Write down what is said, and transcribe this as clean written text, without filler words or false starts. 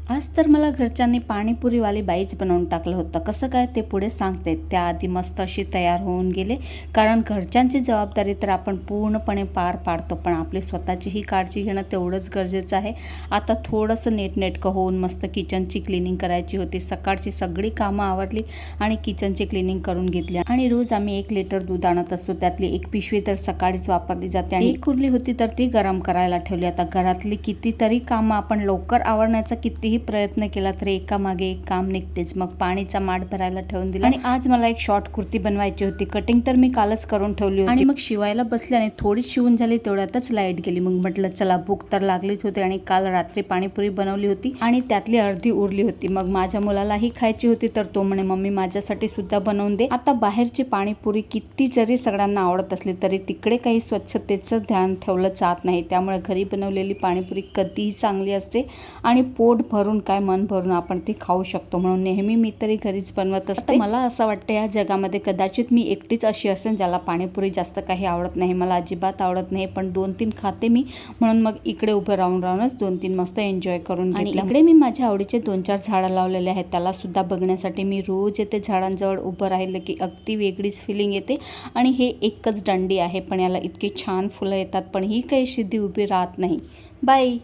आज तर मला घरच्यांनी पाणीपुरीवाली बाईच बनवून टाकलं होतं. कसं काय ते पुढे सांगते. त्याआधी मस्त अशी तयार होऊन गेले, कारण घरच्यांची जबाबदारी तर आपण पूर्णपणे पार पाडतो, पण आपली स्वतःचीही काळजी घेणं तेवढंच गरजेचं आहे. आता थोडंसं नेटनेटकं होऊन मस्त किचनची क्लिनिंग करायची होती. सकाळची सगळी कामं आवरली आणि किचनची क्लिनिंग करून घेतली. आणि रोज आम्ही 1 लिटर दूध आणत असतो, त्यातली 1 पिशवी तर सकाळीच वापरली जाते आणि 1 उरली होती तर ती गरम करायला ठेवली. आता घरातली कितीतरी कामं आपण लवकर आवरण्याचा कितीही प्रयत्न केला तरी एकामागे एक काम निघतेच. मग पाणीचा माठ भरायला ठेवून दिला आणि आज मला एक शॉर्ट कुर्ती बनवायची होती. कटिंग तर मी कालच करून ठेवली होती आणि मग शिवायला बसल्याने थोडी शिवून झाली, तेवढ्यातच लाईट गेली. मग म्हटलं चला, भूक तर लागलीच होती आणि काल रात्री पाणीपुरी बनवली होती आणि त्यातली अर्धी उरली होती. मग माझ्या मुलालाही खायची होती, तर तो म्हणे मम्मी माझ्यासाठी सुद्धा बनवून दे. आता बाहेरची पाणीपुरी किती जरी सगळ्यांना आवडत असली तरी तिकडे काही स्वच्छतेचं ध्यान ठेवलं जात नाही. त्यामुळे घरी बनवलेली पाणीपुरी कधीही चांगली असते आणि पोट भरून काय मन भरून आपण ती खाऊ शकतो. म्हणून नेहमी मी तरी घरीच बनवत असते. मला असं वाटतं या जगामध्ये कदाचित मी एकटीच अशी असेल ज्याला पाणीपुरी जास्त काही आवडत नाही. मला अजिबात आवडत नाही, पण 2-3 खाते मी. म्हणून मग इकडे उभं राहूनच 2-3 मस्त एन्जॉय करून घेतलं. इकडे मी माझ्या आवडीचे 2-4 झाडं लावलेले आहेत. त्याला सुद्धा बघण्यासाठी मी रोज येते. झाडांजवळ उभं राहिलं की अगदी वेगळीच फिलिंग येते. आणि हे एकच दंडी आहे, पण याला इतकी छान फुलं येतात, पण ही काही सिद्धी उभी राहत नाही. बाय.